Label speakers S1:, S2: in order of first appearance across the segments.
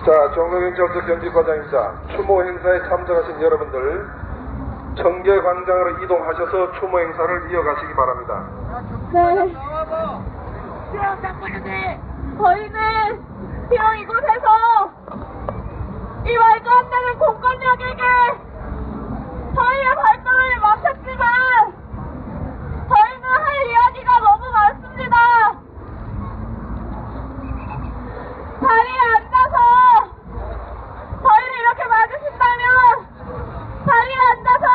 S1: 자, 종로경찰서 경기과장입니다. 추모 행사에 참석하신 여러분들 청계광장으로 이동하셔서 추모 행사를 이어가시기 바랍니다.
S2: 네. 저희는 지금 이곳에서 이 말도 안 되는 공권력에게 저희의 활동을 마쳤지만 저희는 할 이야기가 너무 많습니다. 자리에 앉아서 저희를 이렇게 맞으신다면 자리에 앉아서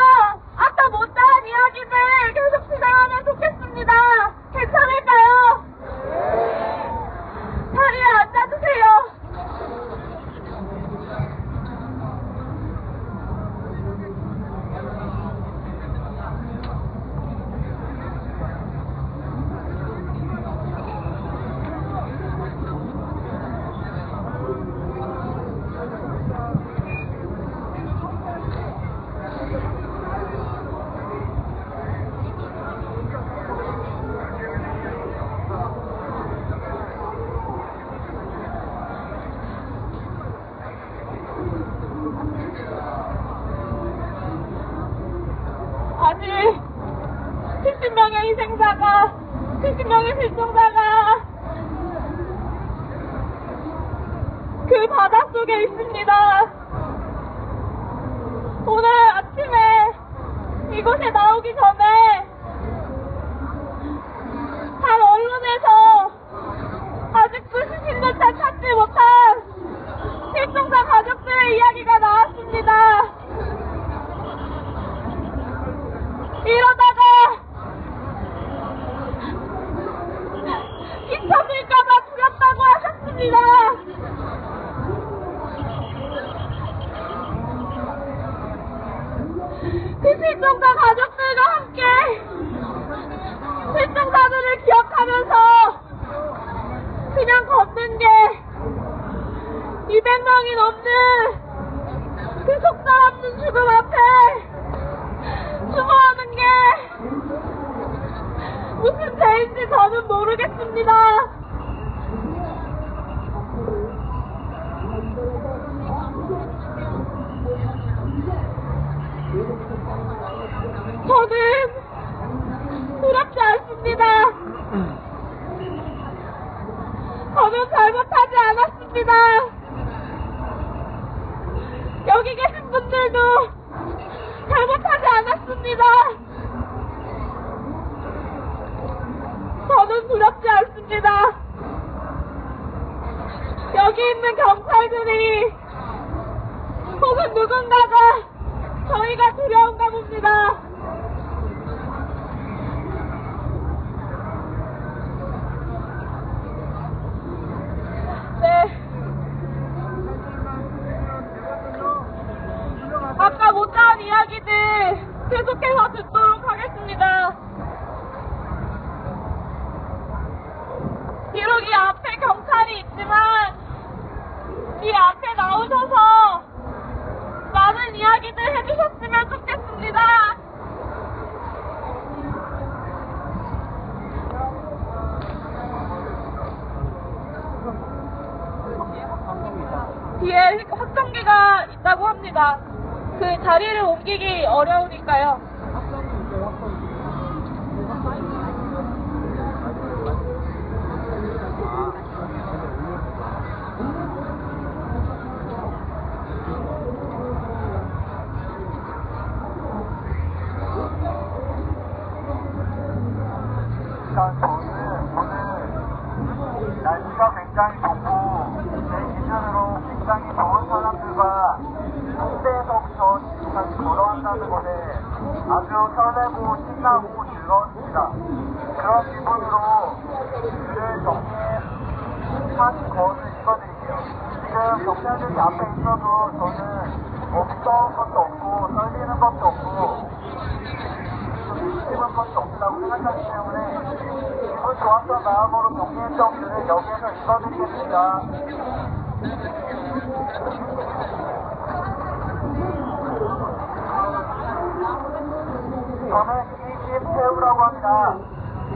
S2: 아까 못다한 이야기들 계속 진행하면 좋겠습니다. 괜찮을까요? 자리에 앉아주세요. 아직 70명의 희생자가 70명의 실종자가 그 바닷속에 있습니다. 오늘 아침에 이곳에 나오기 전에 한 언론에서 아직도 시신조차 찾지 못한 실종자 가족들의 이야기가 나왔습니다. 이러다가 잊혀질까봐 두렵다고 하셨습니다. 그 실종자 가족들과 함께 실종자들을 기억하면서 그냥 걷는 게 200명이 넘는 그 속살 없는 죽음 앞에 추모하는 게 무슨 죄인지 저는 모르겠습니다. 저는 두렵지 않았습니다. 저는 잘못하지 않았습니다. 여기 계신 분들도 잘못하지 않았습니다. 저는 두렵지 않습니다. 여기 있는 경찰들이 혹은 누군가가 저희가 두려운가 봅니다. 네. 아까 못다한 이야기들 계속해서 듣도록 하겠습니다. 비록 이 앞에 경찰이 있지만 이 앞에 나오셔서 많은 이야기들 해주셨으면 좋겠습니다. 뒤에 확정기가 있다고 합니다. 그 자리를 옮기기 어려우니까요.
S3: 오늘 날씨가 굉장히 덥고 제 기준으로 굉장히 더운 사람들과 홍대에서부터 지금까지 걸어왔다는 것에 아주 설레고 신나고 즐거웠습니다. 그런 기분으로 글을 정리한 거를 읽어드릴게요. 지금 경찰들이 앞에 있어도 저는 무서운 것도 없고 떨리는 것도 없고 기분 것도 없다고 생각하기 때문에 기분 좋았던 마음으로 정리했던 글을 여기에서 읽어드리겠습니다. 저는 김태우라고 합니다.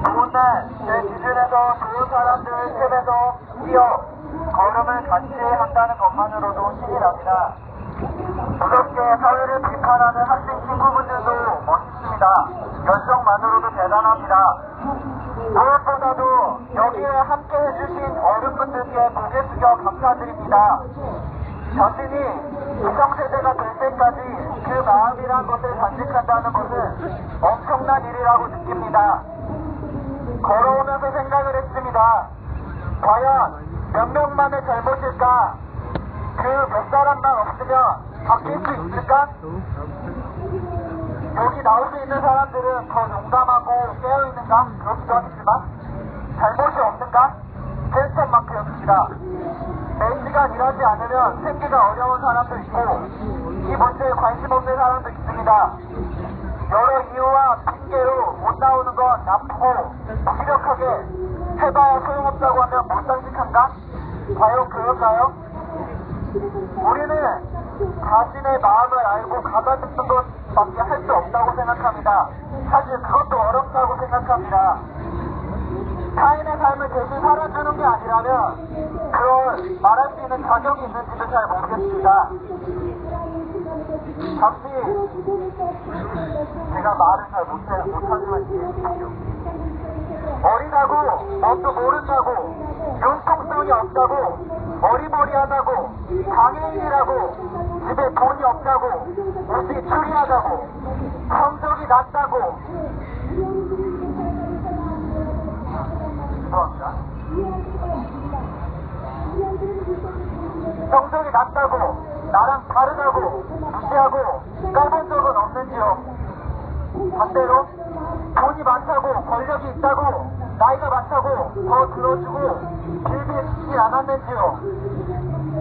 S3: 좋은 날, 제 기준에서 좋은 사람들을 틈에서 뛰어 걸음을 같이 한다는 것만으로도 신이 납니다. 무섭게 사회를 비판하는 학생 친구분들도 멋있습니다. 열정만으로도 대단합니다. 무엇보다도 여기에 함께 해주신 어른분들께 고개 숙여 감사드립니다. 자신이 기성세대가 될 때까지 그 마음이란 것을 간직한다는 것은 엄청난 일이라고 느낍니다. 걸어오면서 생각을 했습니다. 과연 몇 명만의 잘못일까? 그 몇 사람만 없으면 바뀔 수 있을까? 여기 나올 수 있는 사람들은 더 용감하고 깨어있는가? 그렇기도 하겠지만 잘못이 없는가? 퀘스천마크였습니다. 매시간 일하지 않으면 생기가 어려운 사람도 있고 이 문제에 관심 없는 사람도 있습니다. 여러 이유와 핑계로 못 나오는 건 나쁘고 무기력하게 해봐야 소용없다고 하면 못상식한가? 과연 그럴까요? 우리는 자신의 마음을 알고 가다듬는 것밖에 할 수 없다고 생각합니다. 사실 그것도 어렵다고 생각합니다. 타인의 삶을 대신 살아주는 게 아니라면 그걸 말할 수 있는 자격이 있는지도 잘 모르겠습니다. 잠시 제가 말을 잘 못하지만 이해해 주십시오. 어리다고 뭣도 모른다고 융통성이 없다고 어리버리하다고 장애인이라고 집에 돈이 없다고 옷이 추리하다고 성적이 낮다고 죄송합니다. 성적이 낮다고 나랑 다르다고 무시하고 까본 적은 없는지요? 반대로 돈이 많다고 권력이 있다고 나이가 많다고 더 들어주고 길게 주지 않았는지요?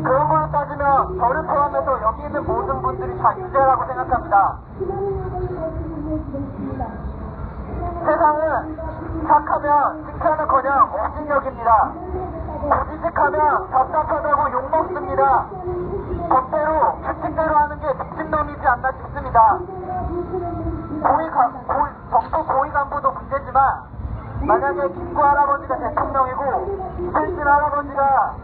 S3: 그런 걸 따지면 저를 포함해서 여기 있는 모든 분들이 다 유죄라고 생각합니다. 세상은 착하면 칭찬은커녕 업신여깁니다. 고지식하면 답답하다고 욕먹습니다. 법대로 규칙대로 하는 게 미친놈이지 않나 싶습니다. 정부 고위 간부도 문제지만 만약에 김구 할아버지가 대통령이고 이순신 할아버지가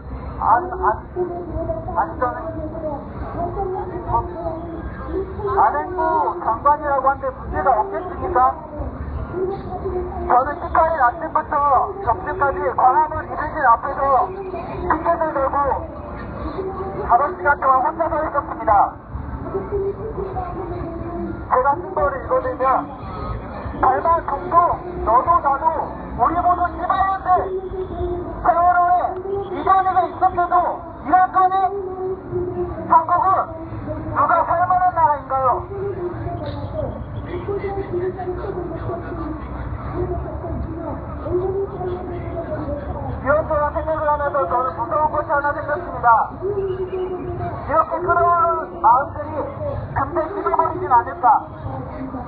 S3: 안행부 장관이라고 하는데 문제가 없겠습니까? 저는 18일 아침부터 점심까지 광화문 이대실 앞에서 피켓을 들고 5시간 동안 혼자 서 있었습니다. 제가 쓴 거를 읽어드리면 발만 동도 너도 나도 우리 모두 시발년들 세월호에 이전이가 있었어도 이럴 거니? 한국은 누가 살만한 나라인가요? 이런저런 생각을 하면서 저는 무서운 것이 하나 생겼습니다. 이렇게 끌어오는 마음들이 금세 식어버리진 않을까.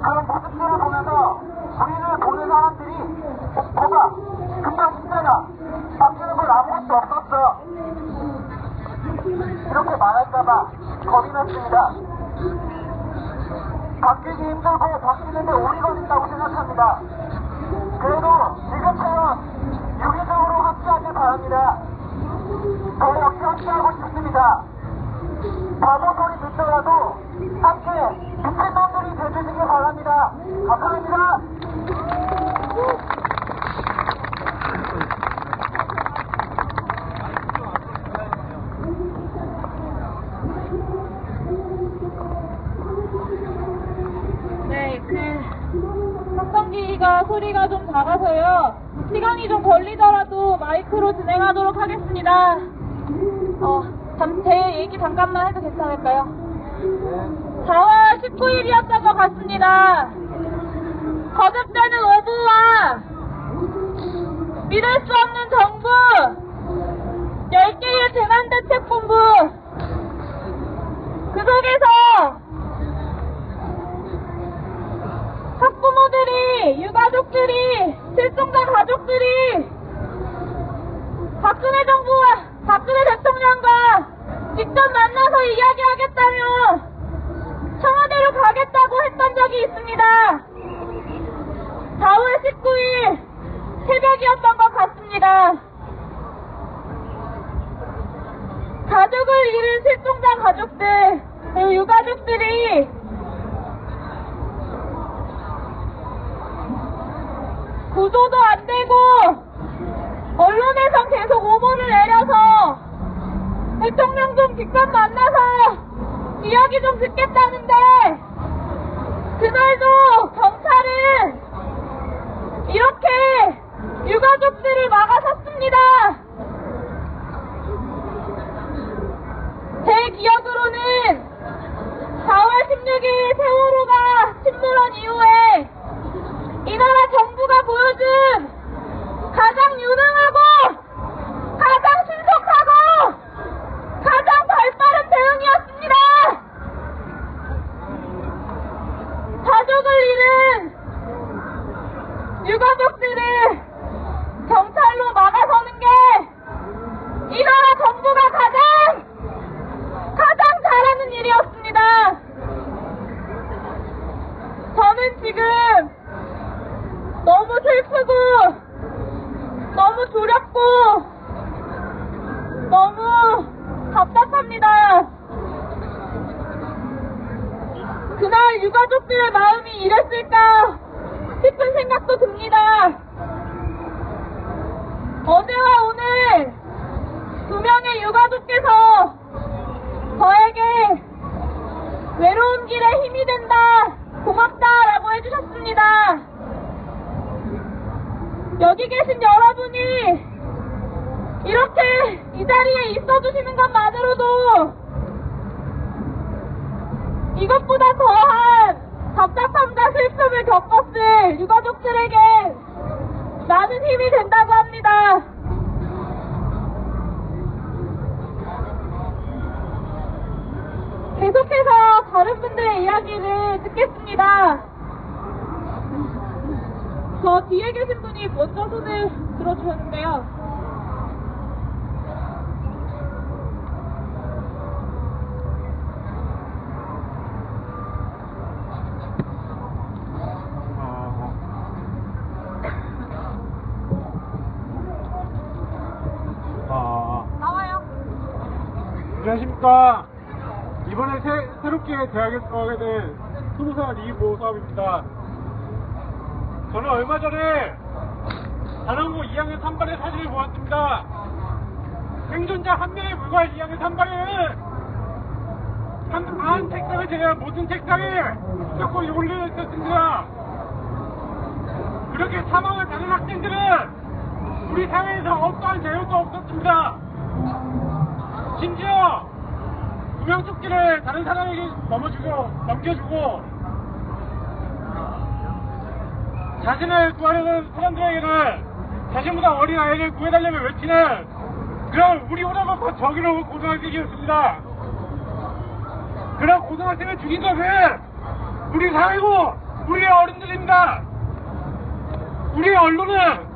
S3: 그런 모습들을 보면서 우리를 보는 사람들이 뭐가 금방 진짜가 바뀌는 건 아무것도 없었어. 이렇게 말할까봐 겁이 났습니다. 바뀌기 힘들고 바뀌는데 오래 걸린다고 생각합니다. 그래도 지금처럼 유기적으로 함께하길 바랍니다. 더 역시 함께하고 싶습니다. 바보 소리 듣더라도 함께 미친놈들이 돼주시길 바랍니다. 감사합니다.
S2: 네, 확성기가 소리가 좀 작아서요. 시간이 좀 걸리더라도 마이크로 진행하도록 하겠습니다. 제 얘기 잠깐만 해도 괜찮을까요? 4월 19일이었던 것 같습니다. 거듭되는 오보와 믿을 수 없는 정부, 10개의 재난대책본부, 그 속에서 학부모들이, 유가족들이, 실종자 가족들이 박근혜 정부와 박근혜 대통령과 직접 만나서 이야기하겠다며 청와대로 가겠다고 했던 적이 있습니다. 4월 19일 새벽이었던 것 같습니다. 가족을 잃은 실종자 가족들, 그리고 유가족들이 구조도 안 되고 언론에선 계속 오보를 내려서 대통령 좀 직접 만나서 이야기 좀 듣겠다는데 그날도 경찰은 이렇게 유가족들을 막아섰습니다. 제 기억으로는 4월 16일 세월호가 침몰한 이후에 이 나라 정부가 보여준 가장 유능하고 가장 신속하고 가장 발빠른 대응이었습니다. 가족을 잃은 유가족들을 경찰로 막아서는 게 이 나라 정부가 가장 잘하는 일이었습니다. 저는 지금 너무 슬프고 너무 두렵고 너무 답답합니다. 그날 유가족들의 마음이 이랬을까 싶은 생각도 듭니다. 어제와 오늘 2명의 유가족께서 저에게 외로운 길에 힘이 된다, 고맙다라고 해주셨습니다. 여기 계신 여러분이 이렇게 이 자리에 있어주시는 것만으로도 이것보다 더한 답답함과 슬픔을 겪었을 유가족들에게 많은 힘이 된다고 합니다. 계속해서 다른 분들의 이야기를 듣겠습니다. 저 뒤에 계신 분이 먼저 손을 들어주셨는데요. 나와요.
S4: 안녕하십니까. 이번에 새롭게 대학에 들어가게 된 20살 이보 사업입니다. 저는 얼마 전에 단원고 2학년 3반의 사진을 보았습니다. 생존자 한 명에 불과한 2학년 3반에는 한 책상을 제외한 모든 책상에 무조건 올려 있었습니다. 그렇게 사망을 당한 학생들은 우리 사회에서 어떠한 자유도 없었습니다. 심지어 구명조끼를 다른 사람에게 넘겨주고 자신을 구하려는 사람들에게는 자신보다 어린 아이를 구해달라며 외치는 그런 우리보다 더 저기로 고등학생이었습니다. 그런 고등학생을 죽인 것은 우리 사회고 우리의 어른들입니다. 우리 언론은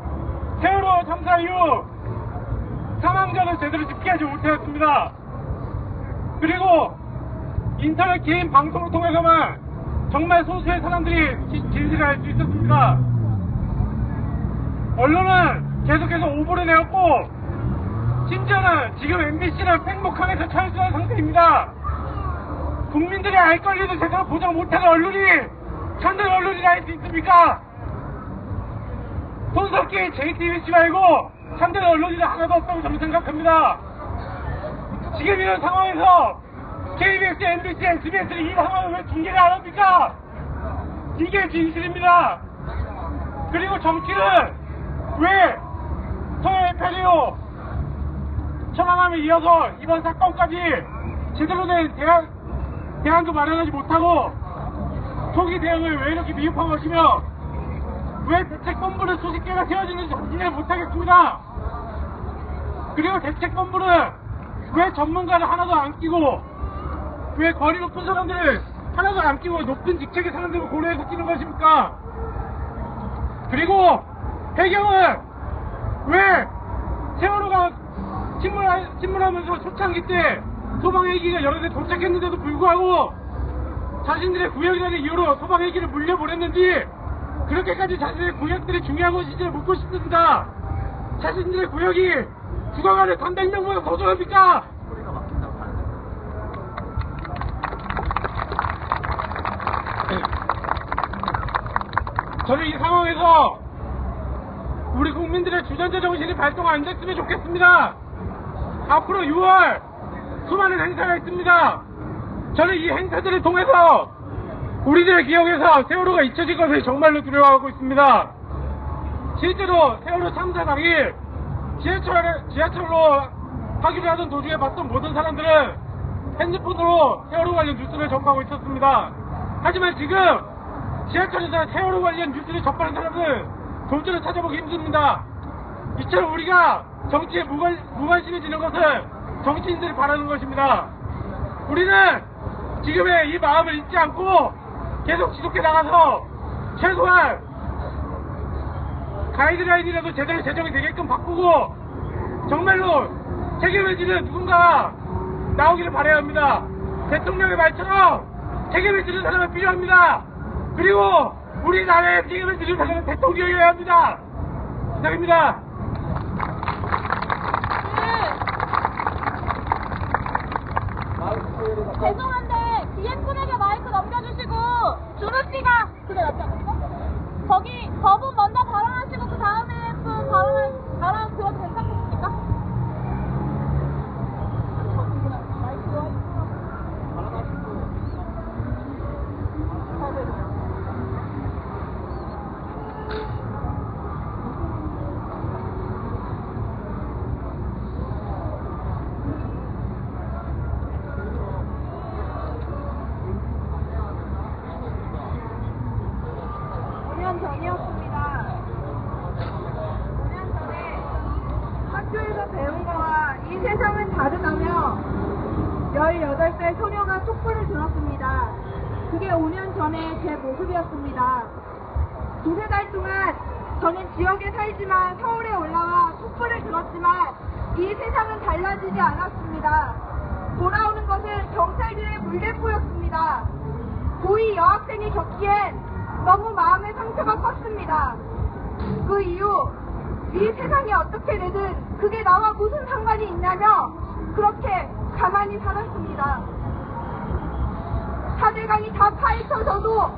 S4: 세월호 참사 이후 사망자를 제대로 집계하지 못하였습니다. 그리고 인터넷 개인 방송을 통해서만 정말 소수의 사람들이 진실을 알 수 있었습니다. 언론은 계속해서 오보를 내었고 심지어는 지금 MBC는 팽목항에서 철수한 상태입니다. 국민들이 알 권리도 제대로 보장 못하는 언론이 참된 언론이라 할 수 있습니까? 손석희 JTBC 말고 참된 언론이 하나도 없다고 저는 생각합니다. 지금 이런 상황에서 KBS, MBC, SBS는 이 상황을 왜 중계를 안 합니까? 이게 진실입니다. 그리고 정치는 왜 서해 페리오 천안함에 이어서 이번 사건까지 제대로 된 대안도 마련하지 못하고 초기 대응을 왜 이렇게 미흡한 것이며 왜 대책본부는 수십 개가 세워지는지 이해 못하겠습니다. 그리고 대책본부는 왜 전문가를 하나도 안 끼고 왜 거리 높은 사람들을 하나도 안 끼고 높은 직책의 사람들을 고려해서 끼는 것입니까? 그리고 해경은 왜 세월호가 침몰하면서 초창기 때 소방헬기가 여러 대 도착했는데도 불구하고 자신들의 구역이라는 이유로 소방헬기를 물려보냈는지 그렇게까지 자신의 구역들이 중요한 것인지 묻고 싶습니다. 자신들의 구역이 죽어가는 300명보다 더 중요합니까? 저는 이 상황에서 우리 국민들의 주전자 정신이 발동 안 됐으면 좋겠습니다. 앞으로 6월 수많은 행사가 있습니다. 저는 이 행사들을 통해서 우리들의 기억에서 세월호가 잊혀질 것을 정말로 두려워하고 있습니다. 실제로 세월호 참사 당일 지하철로 하기로 하던 도중에 봤던 모든 사람들은 핸드폰으로 세월호 관련 뉴스를 접하고 있었습니다. 하지만 지금 지하철에서 세월호 관련 뉴스를 접하는 사람은 도저히 찾아보기 힘듭니다. 이처럼 우리가 정치에 무관심해지는 것은 정치인들이 바라는 것입니다. 우리는 지금의 이 마음을 잊지 않고 계속 지속해 나가서 최소한 가이드라인이라도 제대로 제정이 되게끔 바꾸고 정말로 책임을 지는 누군가가 나오기를 바라야 합니다. 대통령의 말처럼 책임을 지는 사람이 필요합니다. 그리고 우리나라에 책임을 지는 사람은 대통령이어야 합니다. 시작입니다.
S2: 죄송한데 BM분에게 마이크 넘겨주시고 준우씨가 그게 낫지 않을까? 거기 저분 먼저 발언하시고 그 다음에 분 발언 들어도 괜찮겠습니까? 전이었습니다. 5년 전에 학교에서 배운 거와 이 세상은 다르다며 18살 소녀가 촛불을 들었습니다. 그게 5년 전에 제 모습이었습니다. 2~3달 동안 저는 지역에 살지만 서울에 올라와 촛불을 들었지만 이 세상은 달라지지 않았습니다. 돌아오는 것은 경찰들의 물대포였습니다. 고2 여학생이 겪기엔 너무 마음의 상처가 컸습니다. 그 이후 이 세상이 어떻게 되든 그게 나와 무슨 상관이 있냐며 그렇게 가만히 살았습니다. 사대강이 다 파헤쳐져도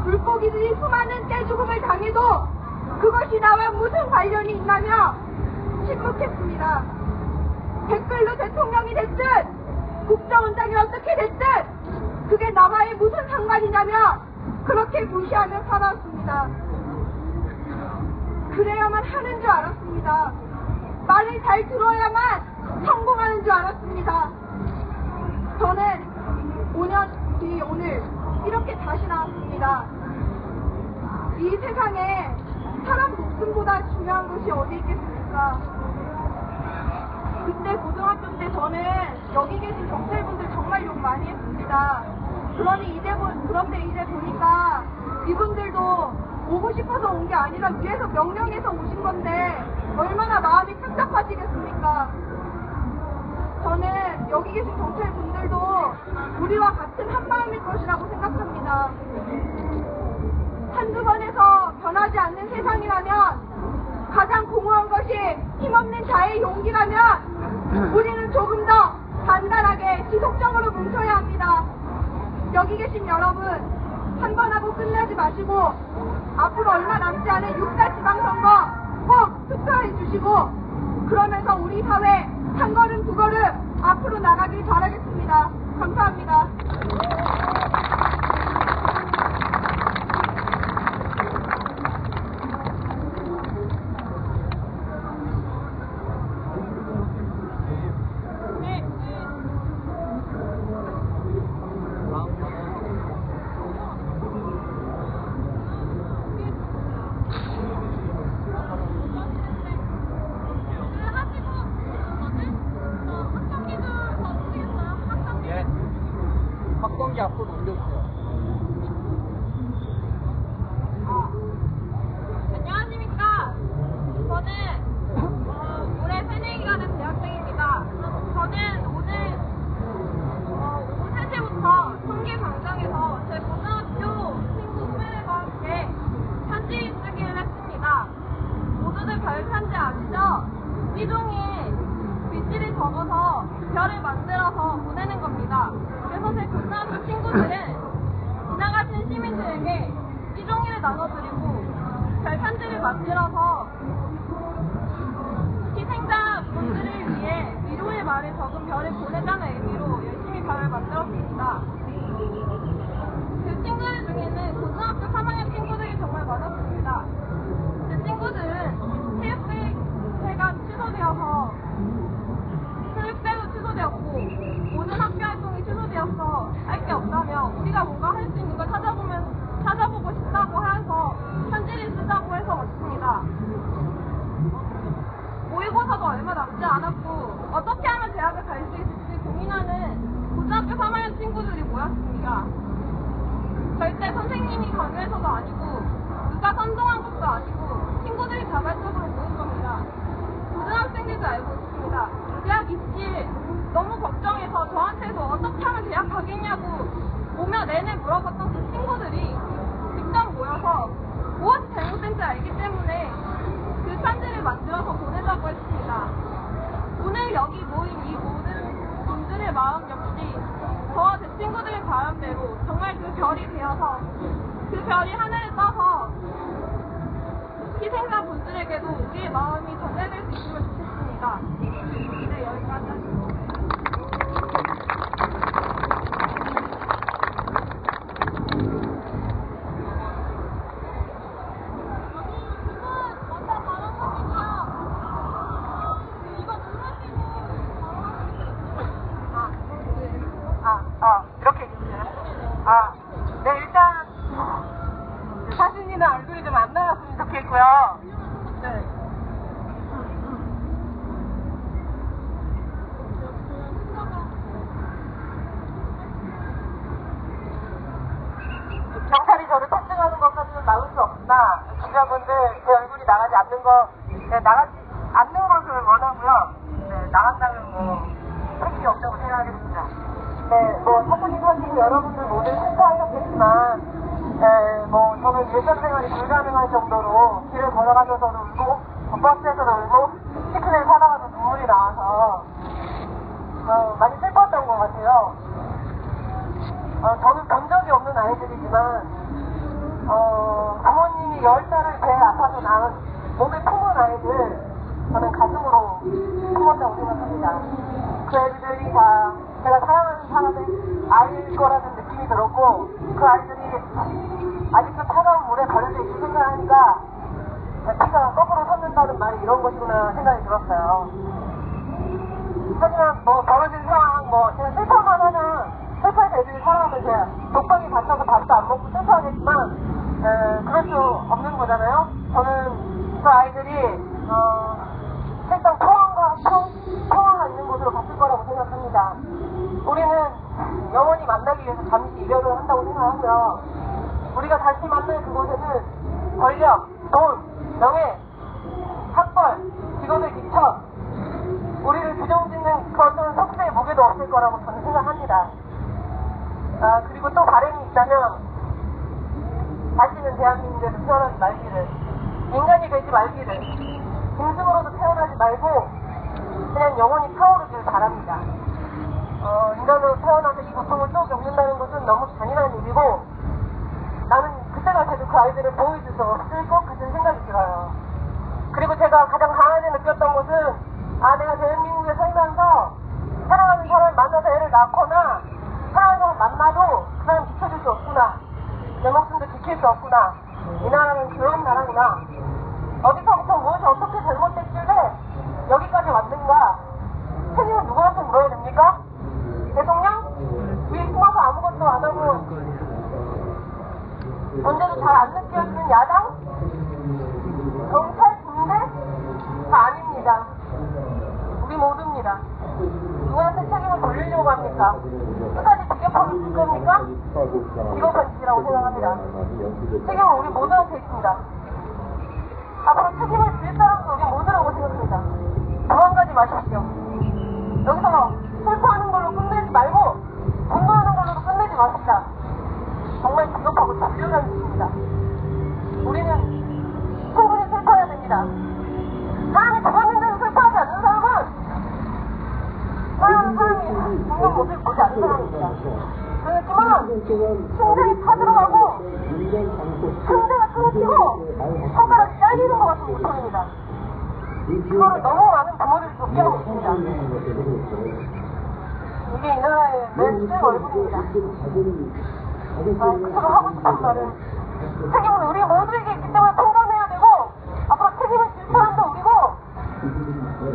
S2: 물고기들이 수많은 떼죽음을 당해도
S5: 그것이 나와 무슨 관련이 있나며 침묵했습니다. 댓글로 대통령이 됐든 국정원장이 어떻게 됐든 그게 나와의 무슨 상관이냐며 그렇게 무시하며 살아왔습니다. 그래야만 하는 줄 알았습니다. 말을 잘 들어야만 성공하는 줄 알았습니다. 저는 5년 뒤 오늘 이렇게 다시 나왔습니다. 이 세상에 사람 목숨보다 중요한 것이 어디 있겠습니까? 그때 고등학교 때 저는 여기 계신 경찰분들 정말 욕 많이 했습니다. 그런데 이제 보니까 이분들도 오고 싶어서 온 게 아니라 위에서 명령해서 오신 건데 얼마나 마음이 착잡하시겠습니까? 저는 여기 계신 경찰분들도 우리와 같은 한마음일 것이라고 생각합니다. 한두 번에서 변하지 않는 세상이라면 가장 공허한 것이 힘없는 자의 용기라면 우리는 조금 더 단단하게 지속적으로 뭉쳐야 합니다. 여기 계신 여러분 한 번 하고 끝내지 마시고 앞으로 얼마 남지 않은 6차 지방선거 꼭 투표해 주시고 그러면서 우리 사회 한 걸음 두 걸음 앞으로 나가길 바라겠습니다. 감사합니다.
S3: 확성기 앞으로 넘겨주세요.
S2: 안녕하십니까. 저는 올해 새내기가 된 대학생입니다. 저는 오늘 오후 3시부터 청계광장에서 제 고등학교 친구 후배들과 함께 편지 쓰기를 했습니다. 모두들 별 편지 아시죠? 띠종이에 글씨를 적어서 별을 만들어서 보내는 겁니다. 그래서 제 고등학교 친구들은 지나가신 시민들에게 띠종이를 나눠드리고 별 편지를 만들어서 희생자 분들을 위해 위로의 말을 적은 별을 보내자는 의미로 열심히 별을 만들었습니다. 그 친구들 중에는 고등학교 3학년 친구들이 정말 많았습니다. 그 친구들은 체육대회가 취소되어서 체육대회도 취소되었고 모든 학교 활동이 취소되어서 할 게 없다며 우리가 뭔가 할 수 있는 걸 찾아보고 싶다고 해서 편지를 쓰자고 해서 왔습니다. 모의고사도 얼마 남지 않았고 어떻게 하면 대학을 갈 수 있을지 고민하는 고등학교 3학년 친구들이 모였습니다. 절대 선생님이 강요해서도 아니고 누가 선동한 것도 아니고 친구들이 자발적으로 모인 겁니다. 고등학생들도 알고 있습니다. 대학 입시 너무 걱정해서 저한테도 어떻게 하면 대학 가겠냐고 오며 내내 물어봤던 그 친구들이 직접 모여서 무엇이 잘못된지 알기 때문에 그 편지를 만들어서 보내자고 했습니다. 오늘 여기 모인 이 모든 분들의 마음 역시 저와 제 친구들의 바람대로 정말 그 별이 되어서 그 별이 하늘에 떠서 희생자 분들에게도 우리의 마음이 전달될 수 있으면 좋겠습니다. 네, 여기까지 하겠습니다.
S3: 이렇게 해주세요. 네, 일단, 사진이나 얼굴이 좀 안 나왔으면 좋겠고요. 네. 경찰이 저를 탑승하는 것까지는 막을 수 없으나, 기자분들 제 얼굴이 나가지 않는 나가지 않는 것을 원하고요. 네, 나간다면 책임이 없다고 생각하겠습니다. 네, 사모님 하시고 여러분들 모두 실패하셨겠지만, 저는 일상생활이 불가능할 정도로 길을 걸어가면서도 울고, 버스에서도 울고, 치킨을 사다가도 눈물이 나와서, 많이 슬펐던 것 같아요. 저는 본 적이 없는 아이들이지만, 부모님이 10살을 제 아파서 몸에 품은 아이들 저는 가슴으로 품었다고 생각합니다. 그 애들이 다 제가 사랑하는 사람의 아이일 거라는 느낌이 들었고 그 아이들이 아직도 차가운 물에 버려져 있을 생각하니까 피가 거꾸로 솟는다는 말이 이런 것이구나 생각이 들었어요. 하지만 뭐 벌어진 상황 제가 슬퍼만 하는 슬퍼해서 애들이 살아가면 제가 독방에 갇혀서 밥도 안 먹고 슬퍼하겠지만 그럴 수 없는 거잖아요. 저는 그 아이들이 일단 평화가 있는 곳으로 갔을 거라고 생각합니다. 우리는 영원히 만나기 위해서 잠시 이별을 한다고 생각하고요. 우리가 다시 만날 그곳에는 권력, 돈, 명예, 학벌, 직업의 기천, 우리를 부정짓는 그 어떤 속세의 무게도 없을 거라고 저는 생각합니다. 그리고 또 바람이 있다면 다시는 대한민국에서 태어나지 말기를, 인간이 되지 말기를, 짐승으로도 태어나지 말고 그냥 영원히 타오르길 바랍니다. 인간으로 태어나서 이 고통을 또 겪는다는 것은 너무 잔인한 일이고 나는 그때가 돼도 그 아이들을 보호해줄 수 없을 것 같은 생각이 들어요. 그리고 제가 가장 강하게 느꼈던 것은 내가 대한민국에 살면서 사랑하는 사람을 만나서 애를 낳거나 사랑하는 사람을 만나도 그 사람 지켜줄 수 없구나, 내 목숨도 지킬 수 없구나, 이 나라는 그런 나라구나, 어디서부터 무엇이 어떻게 잘못됐길래 여기까지 왔는가, 책임은 누구한테 물어야 됩니까? 대통령? 위에 숨어서 아무것도 안 하고 문제도 잘 안 느껴지는 야당? 경찰, 군대? 다 아닙니다. 우리 모두입니다. 누구한테 책임을 돌리려고 합니까? 끝까지 비겁하게 줄 겁니까? 비겁한 짓이라고 생각합니다. 책임은 우리 모두한테 있습니다. 앞으로 책임을 질 사람도 우리 모두라고 생각합니다. 도망가지 마십시오. 여기서 슬퍼하는 걸로 끝내지 말고 분노하는 걸로도 끝내지 마십시다. 정말 비겁하고 잔류한 짓입니다. 우리는 충분히 슬퍼해야 됩니다. 사람이 죽었는데도 슬퍼하지 않는 사람은 사랑하는 사람이 죽는 모습을 보지 않는 사람입니다. 그렇지만 심장이 타들어가고 상대가 끊어지고 손가락이 잘리는 것 같은 고통입니다. 그거를 너무 많은 부모들이 돕기하고 있습니다. 이게 이 나라의 맨 얼굴입니다. 그처럼 하고 싶은 말은 책임은 우리 모두에게 있기 때문에 통감해야 되고 앞으로 책임을 질 사람도 우리고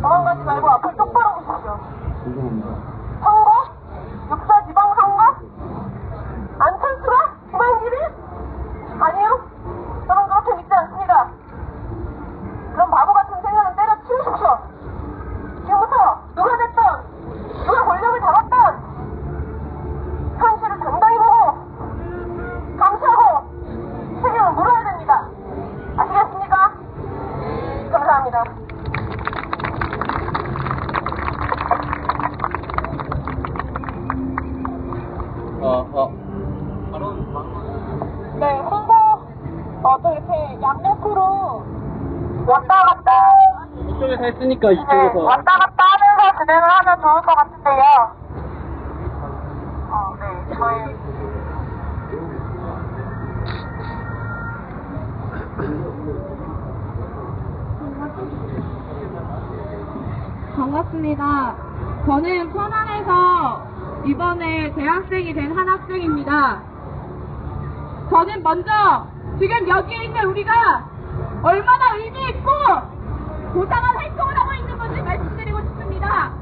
S3: 도망가지 말고 앞을 똑바로 보십시오. 선거? 육사지방선거? 안철수가? 김한길이? 아니요. 저는 그렇게 믿지 않습니다. 그런 바보 같은 생각은 때려치우십시오. 지금부터 누가 됐든 누가 권력을 잡았든 현실을 당당히 보고 감시하고 책임을 물어야 됩니다. 아시겠습니까? 감사합니다. 네, 홍보 또 이렇게 양옆으로 왔다 갔다
S6: 이쪽에서 했으니까
S3: 네,
S6: 이쪽에서.
S3: 왔다 갔다 하면서 진행을 하면 좋을 것 같은데요. 네, 저희
S2: 반갑습니다. 저는 천안에서 이번에 대학생이 된 한 학생입니다. 저는 먼저 지금 여기에 있는 우리가 얼마나 의미 있고 고상한 활동을 하고 있는 건지 말씀드리고 싶습니다.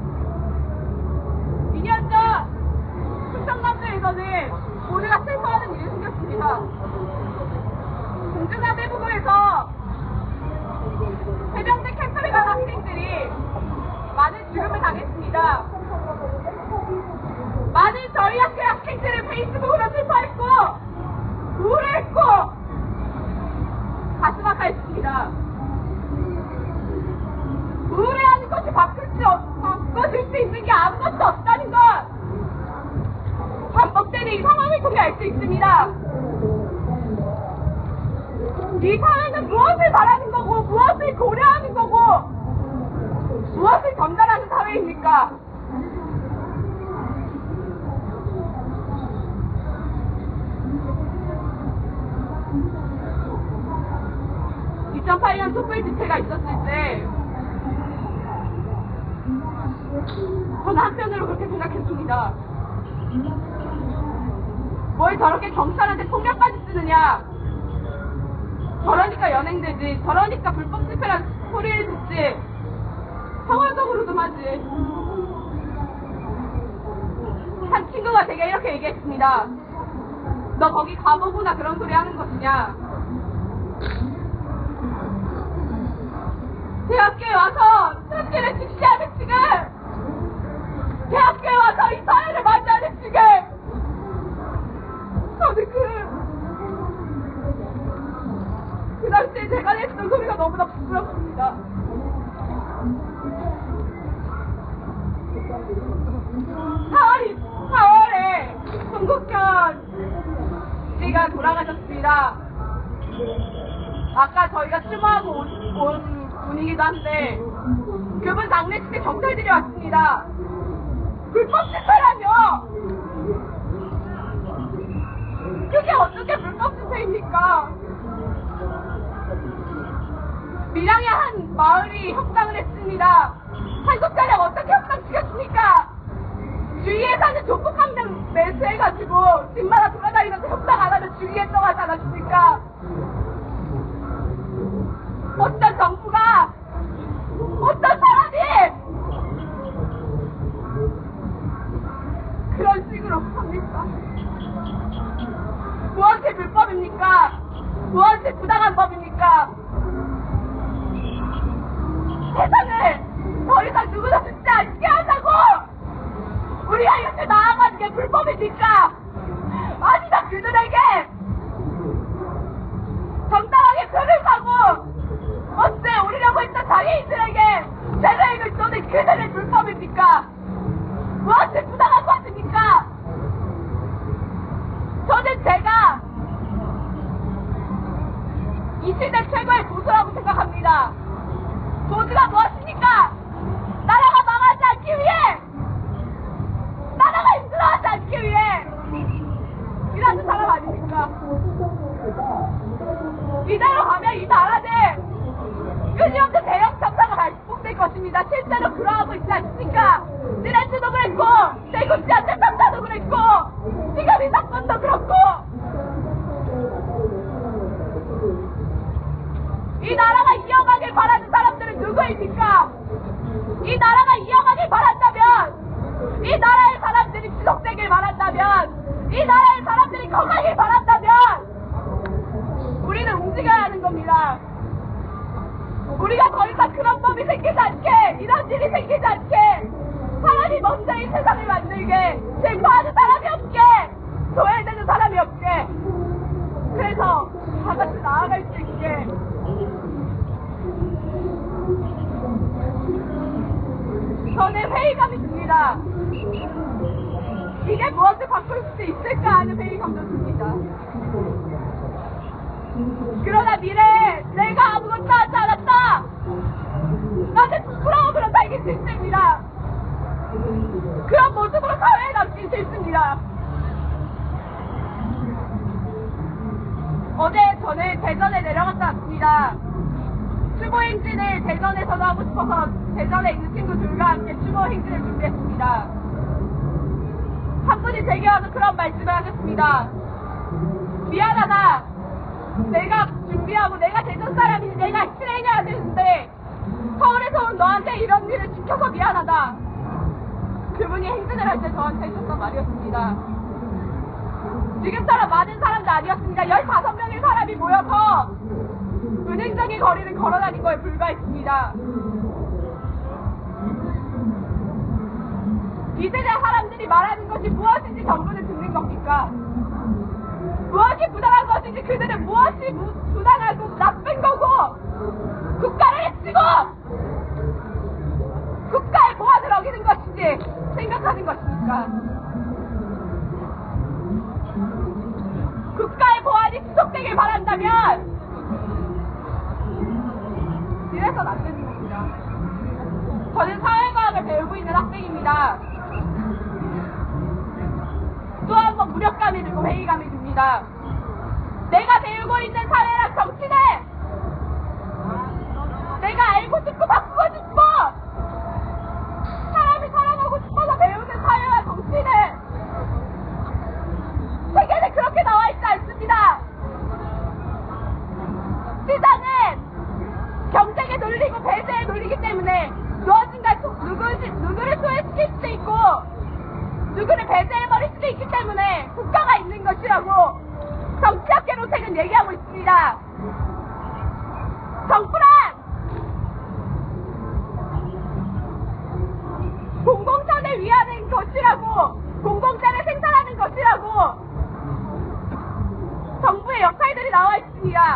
S2: 2년 전 충청남도에서는 모두가 슬퍼하는 일이 생겼습니다. 공주사대부고에서 해병대 캠프를 간 학생들이 많은 죽음을 당했습니다. 많은 저희 학교 학생들을 페이스북으로 슬퍼했고 우울했고 가슴 아파했습니다. 우울해하는 것이 바꿔줄 수 있는 게 아무것도 없다는 것 반복되는 이 상황을 통해 알 수 있습니다. 이 사회는 무엇을 바라는 거고 무엇을 고려하는 거고 무엇을 전달하는 사회입니까? 2008년 촛불 집회가 있었을 때 저는 한편으로 그렇게 생각했습니다. 뭘 저렇게 경찰한테 폭력까지 쓰느냐, 저러니까 연행되지, 저러니까 불법 집회란 소리를 듣지, 평화적으로 좀 하지. 한 친구가 제게 이렇게 얘기했습니다. 너 거기 가보구나 그런 소리 하는 것이냐. 대학교에 와서 사람들을 직시하는 지금, 대학교에 와서 이 사회를 맞이하는 지금, 저는 그 당시에 제가 했던 소리가 너무나 부끄럽습니다. (4월에) 송국현 씨가 돌아가셨습니다. 아까 저희가 추모하고 온 분이기도 한데 그분 장례식에 경찰들이 왔습니다. 불법 집회라며! 그게 어떻게 불법 집회입니까? 밀양의 한 마을이 협상을 했습니다. 한국자력 어떻게 협상시켰습니까? 주위에 사는 조폭 한 명 매수해가지고 집마다 돌아다니면서 협상 안 하면 죽이겠다고 하지 않았습니까? 어떤 정부가, 어떤 사람이 그런 식으로 합니까? 무엇이 불법입니까? 무엇이 부당한 법입니까? 세상을 더 이상 누구도 듣지 않게 하자고! 우리가 이렇게 나아가는 게 불법입니까? 아니다, 그들에게 정당하게 표를 사고 어째 오르려고 했던 장애인들에게 제도임을 쏘는 그들의 불법입니까? 무엇이 부당한 것입니까? 저는 제가 이 시대 최고의 보수라고 생각합니다. 보수가 무엇입니까? 나라가 망하지 않기 위해, 나라가 힘들어하지 않기 위해 일하는 사람 아닙니까? 이대로 가면 이 나라는 끊임없는 대형 참사가 발생될 것입니다. 실제로 그러하고 있지 않습니까? 지난주도 그랬고, 대구지한테 참사도 그랬고, 지금 이 사건도 그렇고, 이 나라가 이어가길 바라는 사람들은 누구입니까? 이 나라가 이어가길 바란다면, 이 나라의 사람들이 지속되길 바란다면, 이 나라의 사람들이 건강하길 바란다면 우리는 움직여야 하는 겁니다. 우리가 더 이상 그런 법이 생기지 않게, 이런 일이 생기지 않게, 사람이 먼저 이 세상을 만들게, 제거하는 사람이 없게, 소외되는 사람이 없게, 그래서 다 같이 나아갈 수 있게 저는 회의감이 듭니다. 이게 무엇을 바꿀 수 있을까 하는 회의감도 듭니다. 그러나 미래에 내가 아무것도 하지 않았다, 나는 부끄러움으로 살기 싫습니다. 그런 모습으로 사회에 남기 싫습니다. 어제 저는 대전에 내려갔다 왔습니다. 추모 행진을 대전에서도 하고 싶어서 대전에 있는 친구들과 함께 추모 행진을 준비했습니다. 한 분이 제게 와서 그런 말씀을 하셨습니다. 미안하다. 내가 준비하고 내가 대전 사람이니 내가 실행해야 되는데 서울에서 온 너한테 이런 일을 시켜서 미안하다. 그분이 행진을 할 때 저한테 해줬던 말이었습니다. 지금처럼 많은 사람도 아니었습니다. 15명의 사람이 모여서 은행적인 거리를 걸어다닌 거에 불과했습니다. 이 세대 사람들이 말하는 것이 무엇인지 정부는 듣는 겁니까? 무엇이 부당한 것인지, 그들은 무엇이 부당하고 나쁜 거고, 국가를 해치고 국가의 보안을 어기는 것인지 생각하는 것입니까? 국가의 보안이 지속되길 바란다면 이래서는 안 되는 겁니다. 저는 사회과학을 배우고 있는 학생입니다. 또 한 번 무력감이 들고 회의감이 듭니다. 내가 배우고 있는 사회학 정치는
S5: 그리고 배제에 놀리기 때문에 누군가 누구를 소외시킬 수도 있고 누구를 배제해버릴 수도 있기 때문에 국가가 있는 것이라고 정치학 개론책은 얘기하고 있습니다. 정부란 공공선을 위하는 것이라고